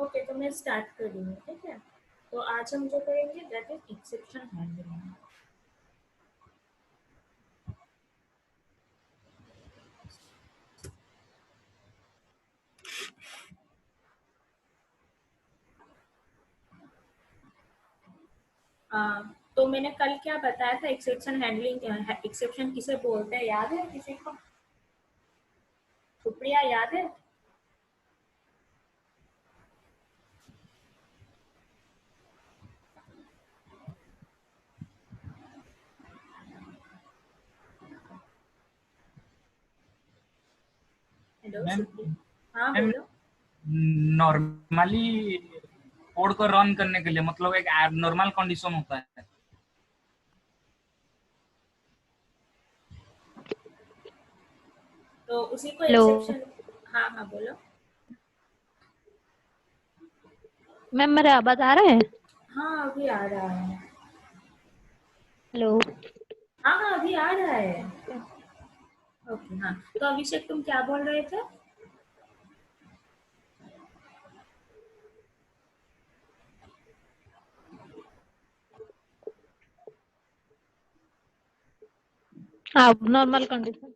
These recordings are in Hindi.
ओके, तो मैं स्टार्ट कर रही हूँ, ठीक है। तो आज हम जो करेंगे दैट इज एक्सेप्शन हैंडलिंग। तो मैंने कल क्या बताया था, एक्सेप्शन हैंडलिंग, एक्सेप्शन किसे बोलते हैं, याद है किसी को? सुप्रिया, याद है? हेलो मैम सुप्रिया, हाँ मैम बोलो। नॉर्मली कोड को रन करने के लिए मतलब एक नॉर्मल कंडीशन होता है। तो उसी को हेलो एक्सेप्शन। हाँ हाँ बोलो। मैम, मेरा आवाज आ रहा है? हाँ अभी आ रहा है। हेलो। हाँ हाँ अभी आ रहा है। ओके हाँ, तो अभिषेक तुम क्या बोल रहे थे? हाँ, नॉर्मल कंडीशन।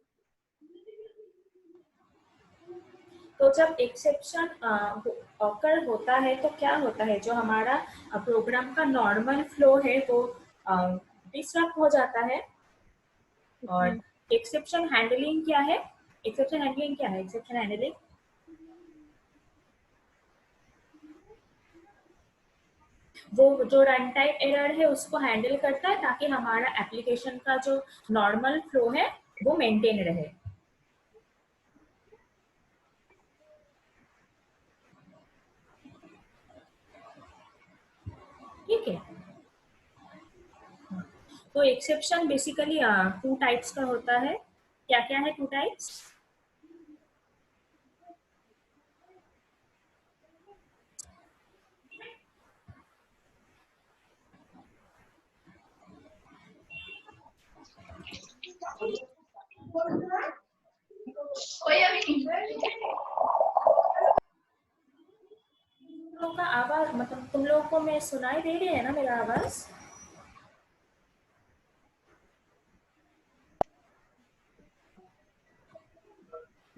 तो जब एक्सेप्शन ऑकर होता है तो क्या होता है, जो हमारा प्रोग्राम का नॉर्मल फ्लो है वो डिस्टर्ब हो जाता है। और एक्सेप्शन हैंडलिंग क्या है? एक्सेप्शन हैंडलिंग क्या है? एक्सेप्शन हैंडलिंग वो जो रन टाइम एरर है उसको हैंडल करता है ताकि हमारा एप्लीकेशन का जो नॉर्मल फ्लो है वो मेंटेन रहे। ठीक है। तो एक्सेप्शन बेसिकली टू टाइप्स का होता है। क्या क्या है टू टाइप्स? तुम लोग का आवाज, मतलब तुम लोगों को मैं सुनाई दे रही है ना मेरा आवाज?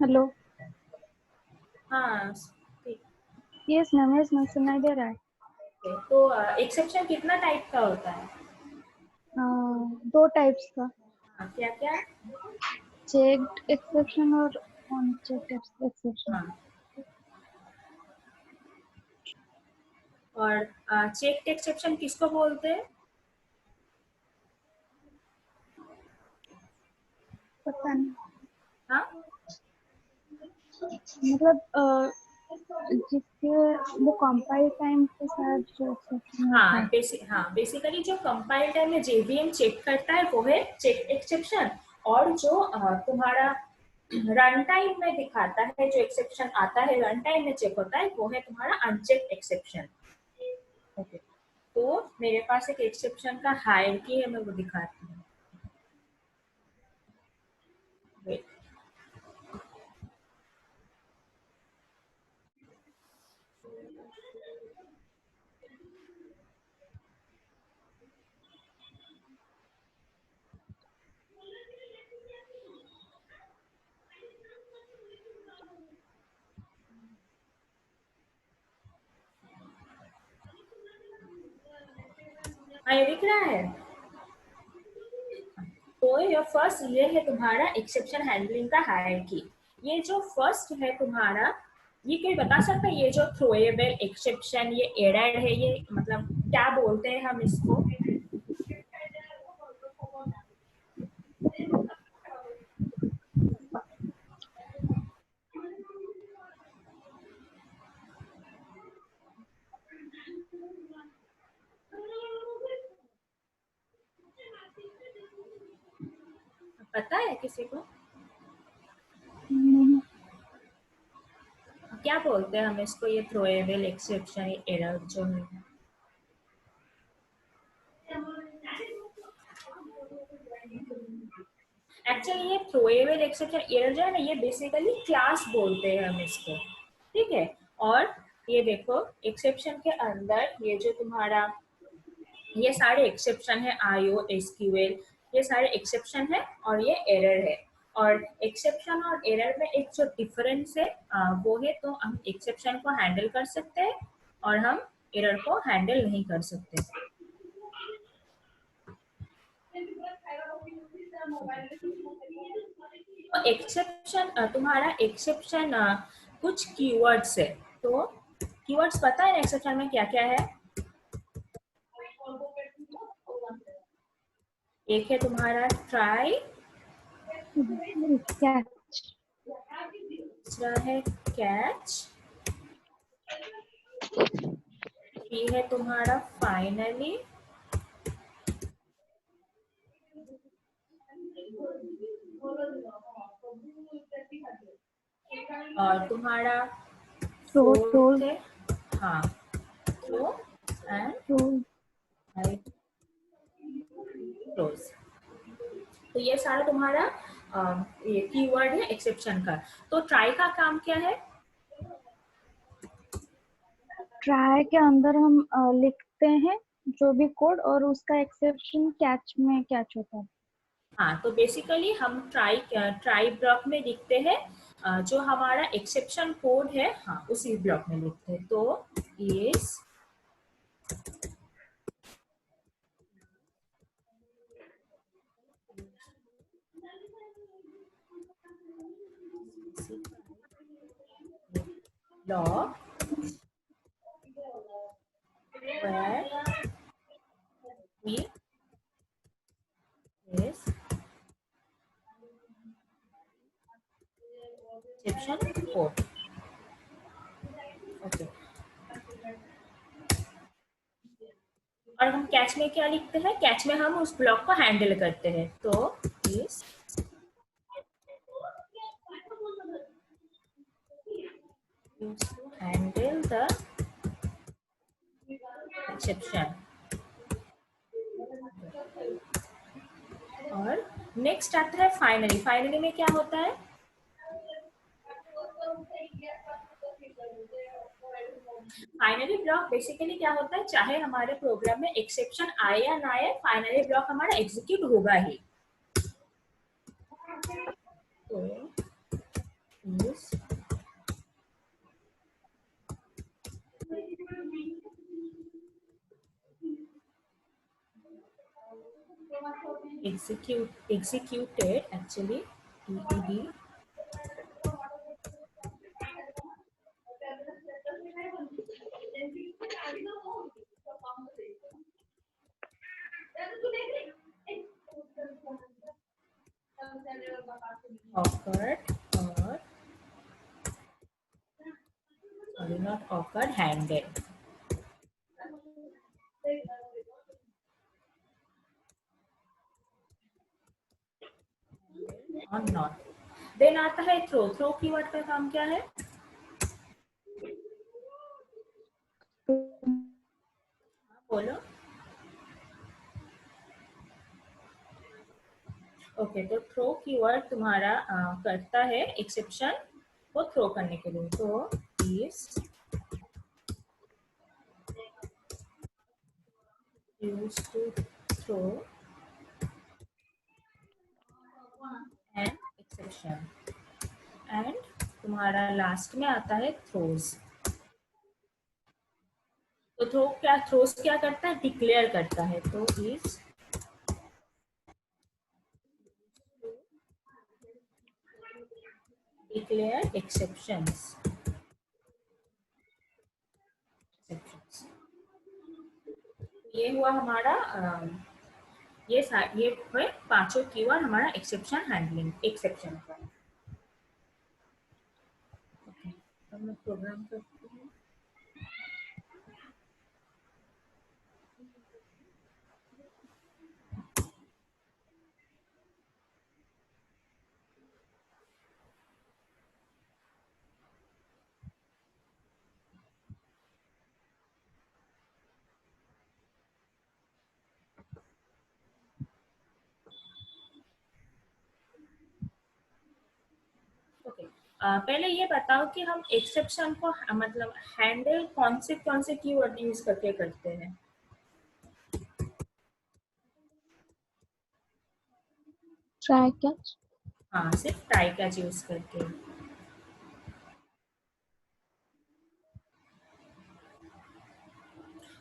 हेलो। हाँ ठीक यस मैम, सुनाई दे रहा है। है। तो एक्सेप्शन कितना टाइप का होता है? दो टाइप्स का, हाँ क्या क्या? चेक्ड एक्सेप्शन और अनचेक्ड एक्सेप्शन। हाँ, और चेक एक्सेप्शन किसको बोलते हैं? पता नहीं, हाँ मतलब जिसके वो कंपाइल टाइम के साथ जो एक्सेप्शन होता है। हाँ बेसिकली जो कंपाइल टाइम में जेवीएम चेक करता है वो है चेक एक्सेप्शन। और जो तुम्हारा रन टाइम में दिखाता है, जो एक्सेप्शन आता है रन टाइम में चेक होता है, वो है तुम्हारा अनचेक एक्सेप्शन। ओके, तो मेरे पास एक एक्सेप्शन का हायरार्की है, मैं वो दिखाती हूँ। Wait. हाँ ये दिख रहा है। तो ये फर्स्ट ये है तुम्हारा एक्सेप्शन हैंडलिंग का हायरार्की। ये जो फर्स्ट है तुम्हारा, ये कोई बता सकता है ये जो थ्रोएबल एक्सेप्शन, ये एरर है, ये मतलब क्या बोलते हैं हम इसको? पता है किसी को? नहीं, क्या बोलते हैं हम इसको, ये थ्रोएबल एक्सेप्शन, ये एरर जो है? एक्चुअली ये थ्रोएबल एक्सेप्शन एरर जो है ना, ये बेसिकली क्लास बोलते हैं हम इसको। ठीक है। और ये देखो एक्सेप्शन के अंदर ये जो तुम्हारा ये सारे एक्सेप्शन है, आईओ एसक्यूएल, ये सारे एक्सेप्शन है और ये एरर है। और एक्सेप्शन और एरर में एक जो डिफरेंस है वो है, तो हम एक्सेप्शन को हैंडल कर सकते हैं और हम एरर को हैंडल नहीं कर सकते। तो एक्सेप्शन तुम्हारा एक्सेप्शन कुछ कीवर्ड्स है, तो कीवर्ड्स पता है ना एक्सेप्शन में क्या क्या है? एक है तुम्हारा ट्राई, कैच, दूसरा है कैच, ये है तुम्हारा फाइनली, और तुम्हारा ट्रोल, फोर्थ है हाँ थ्रो एंड ट्रोल, क्लोज। तो ये सारा तुम्हारा ये कीवर्ड है एक्सेप्शन का। तो ट्राई का काम क्या है? ट्राई के अंदर हम लिखते हैं जो भी कोड और उसका एक्सेप्शन कैच में कैच होता है। हाँ, तो बेसिकली हम ट्राई ब्लॉक में लिखते हैं, जो हमारा एक्सेप्शन कोड है हाँ उसी ब्लॉक में लिखते हैं। तो इस block where we is exception code। Okay, और हम कैच में क्या लिखते हैं? कैच में हम उस ब्लॉक को हैंडल करते हैं। तो इस handle the exception। और नेक्स्ट आता है फाइनली। फाइनली में क्या होता है? फाइनली ब्लॉक बेसिकली क्या होता है, चाहे हमारे प्रोग्राम में एक्सेप्शन आए या ना आए, फाइनली ब्लॉक हमारा एग्जीक्यूट होगा ही। तो इस executed actually EED occurred or sorry not occurred, handled or not। Then आता है थ्रो। थ्रो कीवर्ड का काम क्या है? बोलो। ओके, तो थ्रो कीवर्ड तुम्हारा करता है एक्सेप्शन को थ्रो करने के लिए। तो is use to throw an exception. And तुम्हारा लास्ट में आता है थ्रोज। तो थ्रोज क्या करता है? डिक्लेयर करता है। तो इज डिक्लेयर एक्सेप्शंस। ये हुआ हमारा ये हुए पांचों कीवर्ड हमारा एक्सेप्शन हैंडलिंग एक्सेप्शन का। ओके, तो मैं प्रोग्राम करती हूँ। ओके, पहले ये बताओ कि हम एक्सेप्शन को मतलब हैंडल कौन से कीवर्ड यूज करके करते हैं। Try catch. हाँ, सिर्फ ट्राई कैच यूज करके।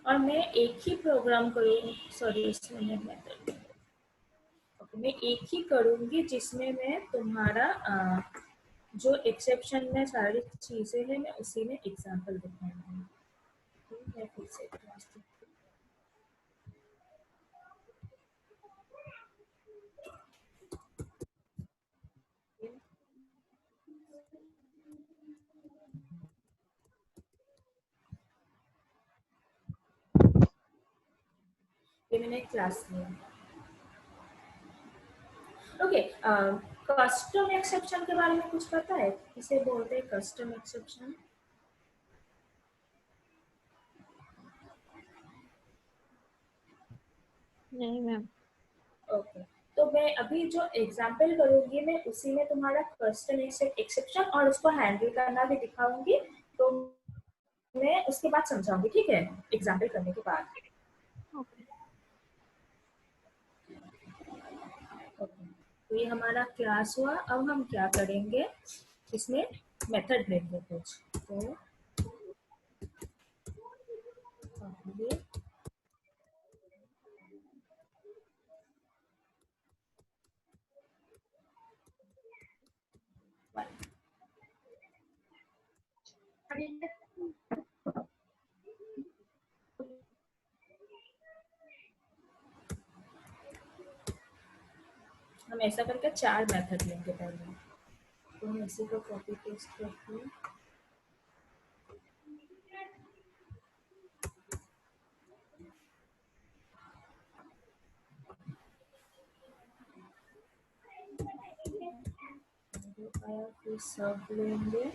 और मैं एक ही प्रोग्राम करूँ, सॉरी इसमें मैं मैं एक ही करूँगी जिसमें मैं तुम्हारा जो एक्सेप्शन में सारी चीज़ें हैं मैं उसी में एग्जांपल दिखाऊंगी। तो मैं फिर से क्लास ये मैंने क्लास लिया। ओके, कस्टम एक्सेप्शन के बारे में कुछ पता है? इसे बोलते हैं कस्टम एक्सेप्शन। नहीं मैम। ओके, तो मैं अभी जो एग्जांपल करूंगी मैं उसी में तुम्हारा कस्टम एक्सेप्शन और उसको हैंडल करना भी दिखाऊंगी। तो मैं उसके बाद समझाऊंगी, ठीक है, एग्जांपल करने के बाद। ओके। ओके, तो ये हमारा क्लास हुआ। अब हम क्या करेंगे, इसमें मेथड लेंगे कुछ। तो ये हम ऐसा करके 4 मेथड लेंगे पहले। तो हम इसी को कॉपी पेस्ट करके फिर सब लेंगे।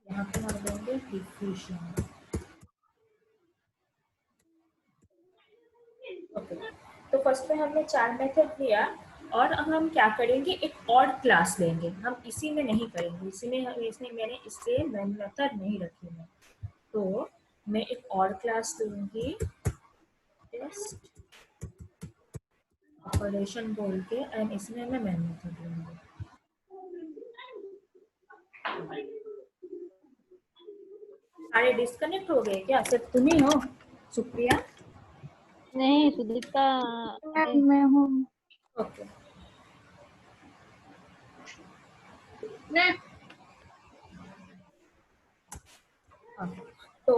यहाँ पे हम लेंगे डिफ्यूजन। ओके, तो फर्स्ट में हमने 4 मेथड लिया और अब हम क्या करेंगे, एक और क्लास लेंगे। हम इसी में नहीं करेंगे, इसी में इसमें मैंने इससे मेथड नहीं रखी है। तो मैं एक और क्लास लूंगी, टेस्ट ऑपरेशन बोल के, एंड इसमें मैं मेन मेथड लूंगी। सारे डिस्कनेक्ट हो गए क्या? सिर्फ तुम ही हो सुप्रिया? नहीं सुदीप्ता है। मैं हूँ। ओके, तो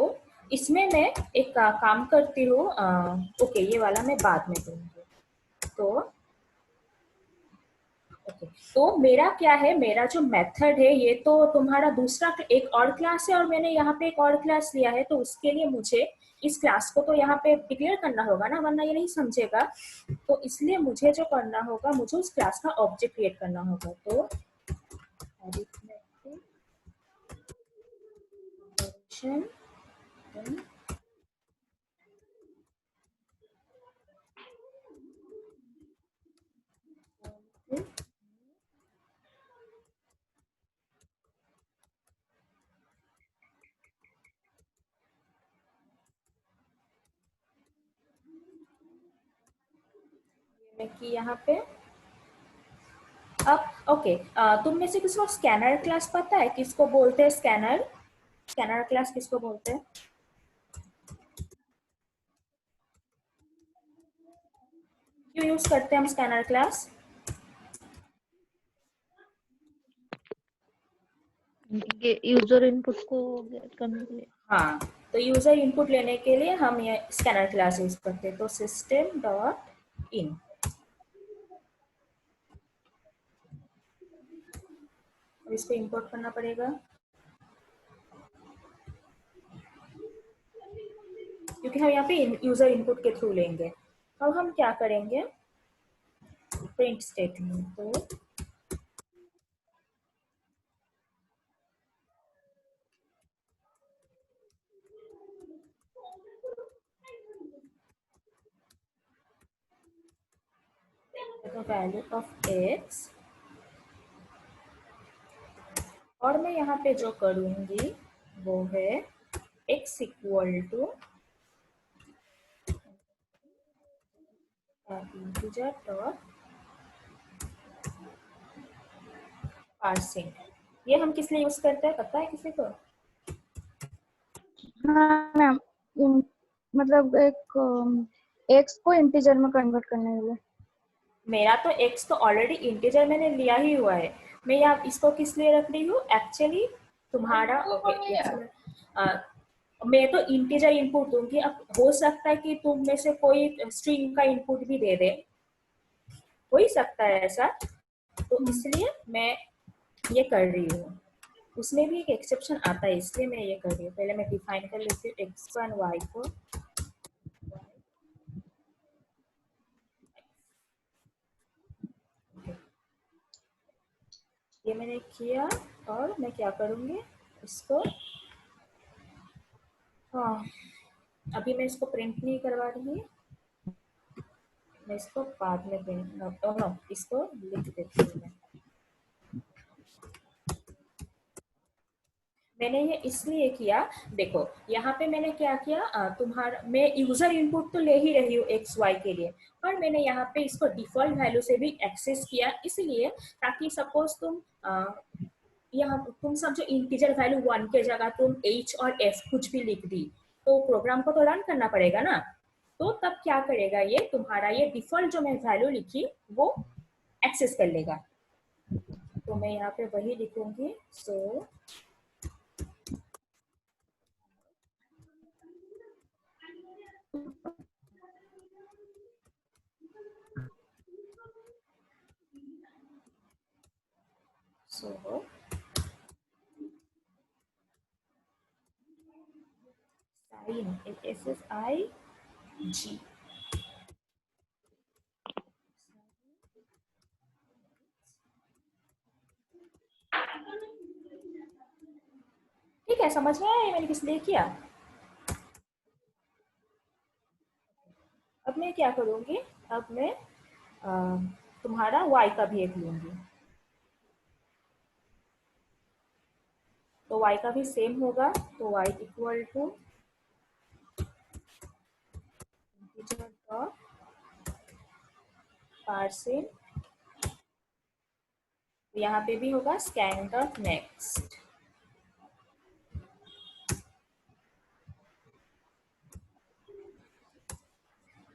इसमें मैं एक काम करती हूँ। ओके, ये वाला मैं बाद में करूँगी। तो ओके, तो मेरा क्या है, मेरा जो मेथड है ये तो तुम्हारा दूसरा एक और क्लास है और मैंने यहाँ पे एक और क्लास लिया है। तो उसके लिए मुझे इस क्लास को तो यहाँ पे डिक्लेयर करना होगा ना, वरना ये नहीं समझेगा। तो इसलिए मुझे जो करना होगा, मुझे उस क्लास का ऑब्जेक्ट क्रिएट करना होगा। तो कि यहाँ पे अब ओके, तुम में से किसको स्कैनर क्लास पता है? किसको बोलते हैं स्कैनर? स्कैनर क्लास किसको बोलते हैं? क्यों यूज करते हैं हम स्कैनर क्लास? यूजर इनपुट को गेट करने के लिए। हाँ, तो यूजर इनपुट लेने के लिए हम ये स्कैनर क्लास यूज करते हैं। तो सिस्टम डॉट इन, इसको इंपोर्ट करना पड़ेगा क्योंकि हम यहाँ पे यूजर इनपुट के थ्रू लेंगे। अब हम क्या करेंगे, प्रिंट स्टेटमेंट। तो वैल्यू ऑफ x, और मैं यहाँ पे जो करूँगी वो है x equal to integer dot parsing. ये हम किस लिए यूज करते हैं पता है किसी को? हाँ मैम, मतलब एक एक्स को इंटीजर में कन्वर्ट करने के लिए। मेरा तो x तो ऑलरेडी इंटीजर मैंने लिया ही हुआ है, मैं यहाँ इसको किस लिए रख रही हूँ एक्चुअली तुम्हारा मैं तो इंटीजर इनपुट दूंगी। अब हो सकता है कि तुम में से कोई स्ट्रिंग का इनपुट भी दे दे, हो ही सकता है ऐसा, तो इसलिए मैं ये कर रही हूँ। उसमें भी एक एक्सेप्शन आता है इसलिए मैं ये कर रही हूँ। पहले मैं डिफाइन कर लेती हूँ x1 y को। ये मैंने किया और मैं क्या करूँगी इसको, हाँ अभी मैं इसको प्रिंट नहीं करवा रही, मैं इसको बाद में प्रिंट इसको लिख देती हूँ। मैंने ये इसलिए किया, देखो यहाँ पे मैंने क्या किया, तुम्हारा मैं यूजर इनपुट तो ले ही रही हूँ एक्स वाई के लिए, पर मैंने यहाँ पे इसको डिफॉल्ट वैल्यू से भी एक्सेस किया, इसलिए ताकि सपोज तुम यहाँ तुम समझो इंटीजर वैल्यू 1 के जगह तुम h और f कुछ भी लिख दी, तो प्रोग्राम को तो रन करना पड़ेगा ना, तो तब क्या करेगा ये तुम्हारा ये डिफॉल्ट जो मैं वैल्यू लिखी वो एक्सेस कर लेगा। तो मैं यहाँ पे वही लिखूंगी, so sign SSIG ठीक है, समझ में आया ये मैंने किस लिए किया। अब मैं क्या करूंगी, अब मैं तुम्हारा y का भी एक लूंगी, तो y का भी सेम होगा, तो y equal to integer dot parsing, यहाँ पे भी होगा स्कैन डॉट नेक्स्ट,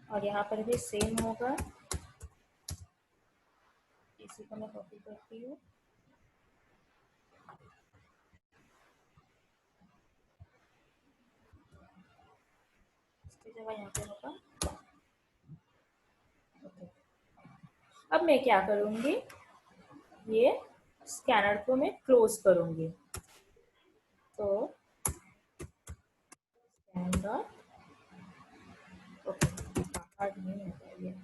और यहाँ पर भी सेम होगा। इसी को मैं कॉपी करती हूँ, इसकी जगह यहाँ पे होगा। अब मैं क्या करूंगी, ये स्कैनर को मैं क्लोज करूंगी, तो स्कैन डॉट बाहर नहीं होगा, ये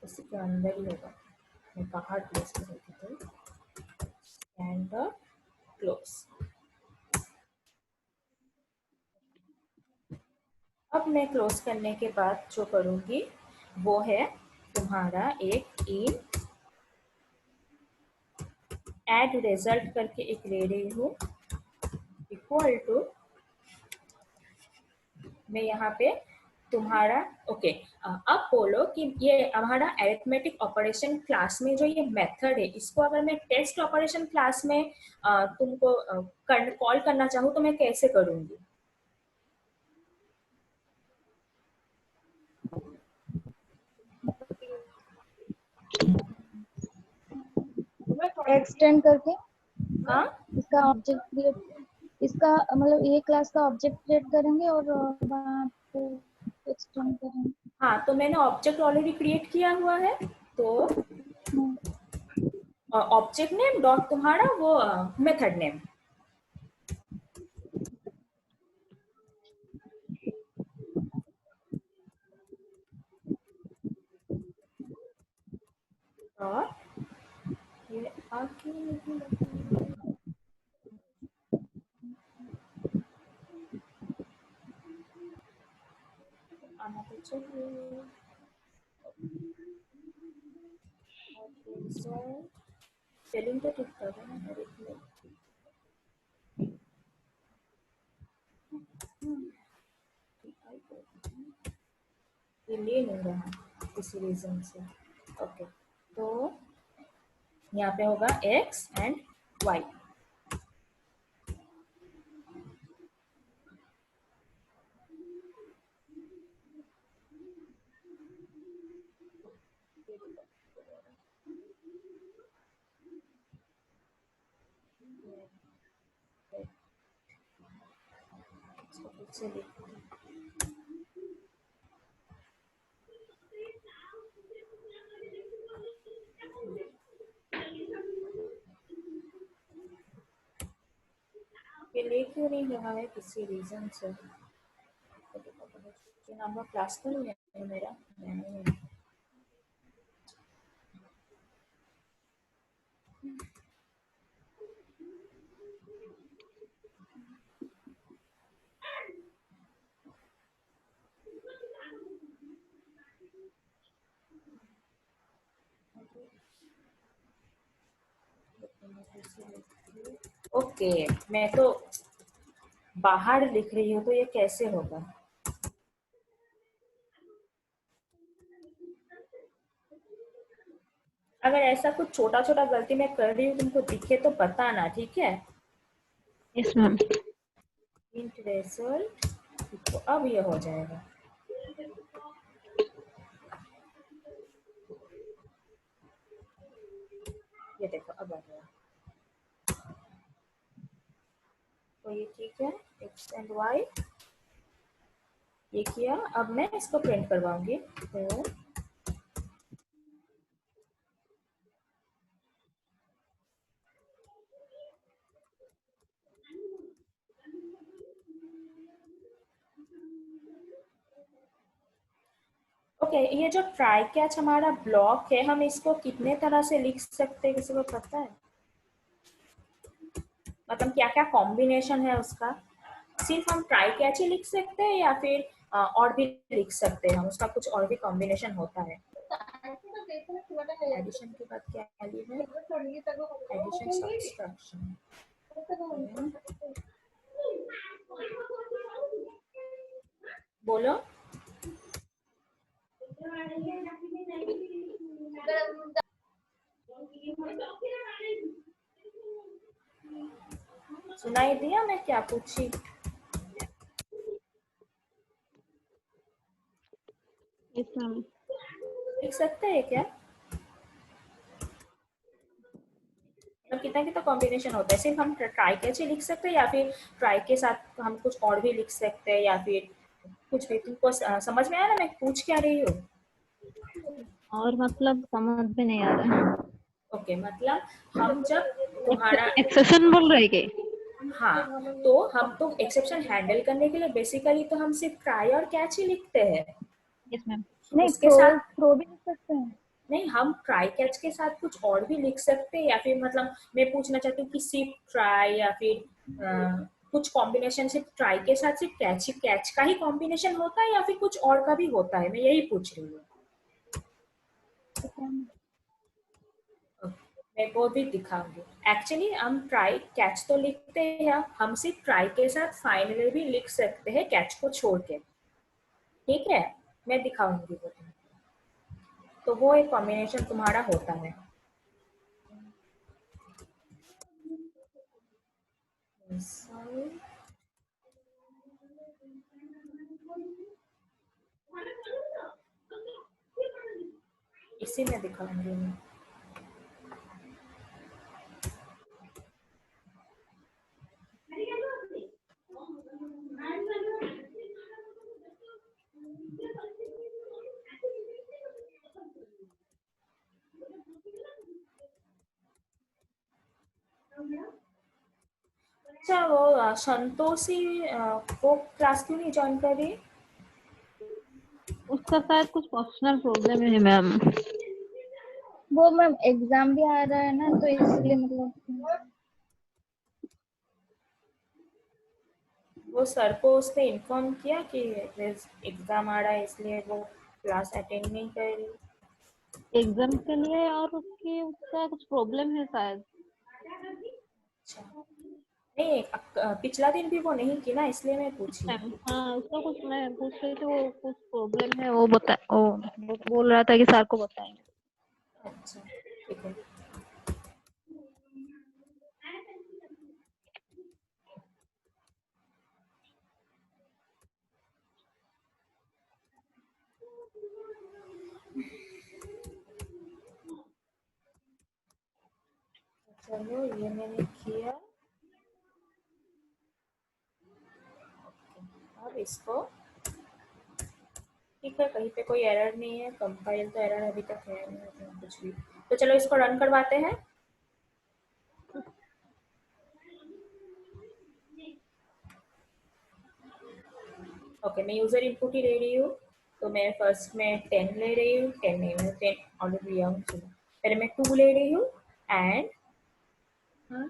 इसके अंदर ही होगा, मैं बाहर क्लोज करूंगी, तो स्कैन डॉट क्लोज। अब मैं क्लोज करने के बाद जो करूंगी वो है तुम्हारा एक इन एड रिजल्ट करके एक ले रही हूँ, इक्वल टू मैं यहाँ पे तुम्हारा अब बोलो कि ये हमारा अरिथमेटिक ऑपरेशन क्लास में जो ये मेथड है, इसको अगर मैं टेस्ट ऑपरेशन क्लास में तुमको कॉल करना चाहूँ तो मैं कैसे करूँगी? एक्सटेंड करके हाँ इसका ऑब्जेक्ट क्रिएट, इसका मतलब ये क्लास का ऑब्जेक्ट क्रिएट करेंगे और वहाँ पे एक्सटेंड करेंगे। हाँ, तो मैंने ऑब्जेक्ट ऑलरेडी क्रिएट किया हुआ है, तो ऑब्जेक्ट नेम डॉट तुम्हारा वो मेथड नेम, और ये आगे नहीं आना तो चाहिए। स्पेलिंग तो ठीक कर रहा है मेरे लिए। ये ले नहीं रहा किसी रीजन से। ओके, तो यहाँ पे होगा x एंड y। चलिए, ये ले क्यों नहीं रहा है किसी रीजन से। नंबर क्लास तो नहीं है मेरा, नहीं। ओके, मैं तो बाहर लिख रही हूँ, तो ये कैसे होगा। अगर ऐसा कुछ छोटा छोटा गलती मैं कर रही हूँ तुमको दिखे तो बताना, ठीक है। Yes ma'am. इंट रिजल्ट, तो अब ये हो जाएगा। ये देखो अब आ गया, तो ये ठीक है। x एंड y ये किया। अब मैं इसको प्रिंट करवाऊंगी, तो ओके, ये जो ट्राई कैच हमारा ब्लॉक है, हम इसको कितने तरह से लिख सकते हैं, किसी को पता है। मतलब क्या क्या कॉम्बिनेशन है उसका। सिर्फ हम ट्राई कैच ही लिख सकते हैं या फिर और भी लिख सकते हैं हम, उसका कुछ और भी कॉम्बिनेशन होता है। एडिशन के बाद क्या लिखा है, एडिशन सब्सट्रैक्शन। बोलो। सुनाई दिया मैं क्या पूछी। Yes ma'am. लिख सकते हैं क्या, मतलब कितना कितना कॉम्बिनेशन होता है। सिर्फ हम ट्राई कैच ही लिख सकते हैं या फिर ट्राई के साथ हम कुछ और भी लिख सकते हैं, या फिर कुछ भी। तुमको समझ में आया ना मैं पूछ क्या रही हूँ। और मतलब समझ में नहीं आ रहा है। ओके, मतलब हम जब तुम्हारा एक्सेप्शन बोल रहे के? हाँ, तो हम तो एक्सेप्शन हैंडल करने के लिए बेसिकली तो हम सिर्फ ट्राई और कैच ही लिखते हैं। Yes ma'am. नहीं, उसके साथ थ्रो भी लिख सकते हैं। नहीं, हम ट्राई कैच के साथ कुछ और भी लिख सकते हैं, या फिर मतलब मैं पूछना चाहती हूँ कि सिर्फ ट्राई या फिर कुछ कॉम्बिनेशन सिर्फ ट्राई के साथ सिर्फ कैच का ही कॉम्बिनेशन होता है या फिर कुछ और का भी होता है, मैं यही पूछ रही हूँ। मैं वो भी दिखाऊंगी। एक्चुअली हम ट्राई कैच तो लिखते हैं, हम सिर्फ ट्राई के साथ फाइनली भी लिख सकते हैं कैच को छोड़ के, ठीक है। मैं दिखाऊंगी वो, तो वो एक कॉम्बिनेशन तुम्हारा होता है। इसी में दिखाऊंगी मैं। अच्छा, वो संतोषी वो क्लास क्यों नहीं ज्वाइन कर रही। उसका शायद कुछ पर्सनल प्रॉब्लम है मैम। वो मैम एग्जाम भी आ रहा है ना, तो इसलिए मतलब वो सर को उसने इन्फॉर्म किया कि एग्जाम आ रहा है इसलिए वो क्लास अटेंड नहीं कर रही। एग्जाम के लिए, और उसका कुछ प्रॉब्लम है शायद। अच्छा, नहीं पिछला दिन भी वो नहीं की ना, इसलिए मैं पूछी। हाँ, उसका कुछ मैं पूछ रही थी, वो कुछ प्रॉब्लम है, वो बोल रहा था कि सर को बताएंगे। अच्छा ठीक है। चलो ये मैंने किया। अब इसको ठीक है, कहीं पे कोई एरर नहीं है, कंपाइल तो एरर अभी तक है नहीं कुछ भी। तो चलो इसको रन करवाते हैं। ओके, मैं यूजर इनपुट ही ले रही हूँ। तो मैं फर्स्ट में 10 ले रही हूँ, 10 नहीं, मैं 10 ऑलरेडी लिया हूँ। चलो पहले मैं 2 ले रही हूँ एंड हाँ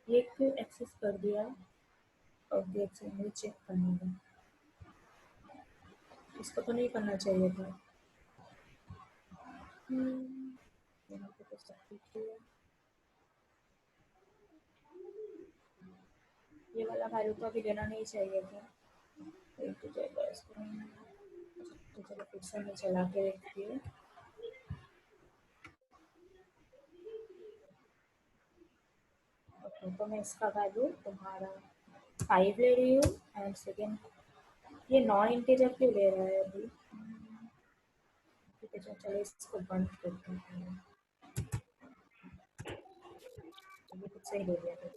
ये क्यों एक्सेस कर दिया। ओके अच्छा, मुझे चेक करना है, इसको तो नहीं करना चाहिए था। यहाँ पे तो सब ठीक ही है। ये वाला वैल्यू तो अभी लेना नहीं चाहिए था। एक तो जाएगा इसको। तो चलो फिर से मैं चला के देखती हूँ। ओके, तो मैं इसका वैल्यू तुम्हारा 5 ले रही हूँ एंड सेकेंड ये नॉन इंटीजर क्यों ले रहा है अभी। ठीक है चलो इसको बंद करते हैं। ये कुछ सही ले लिया था।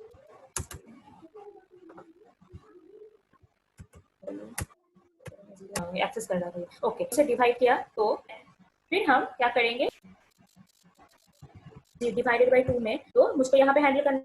एक्सेस करना चाहिए। ओके, इसे डिवाइड किया तो फिर हम क्या करेंगे, डिवाइडेड बाई 2 में तो मुझको यहाँ पे हैंडल करना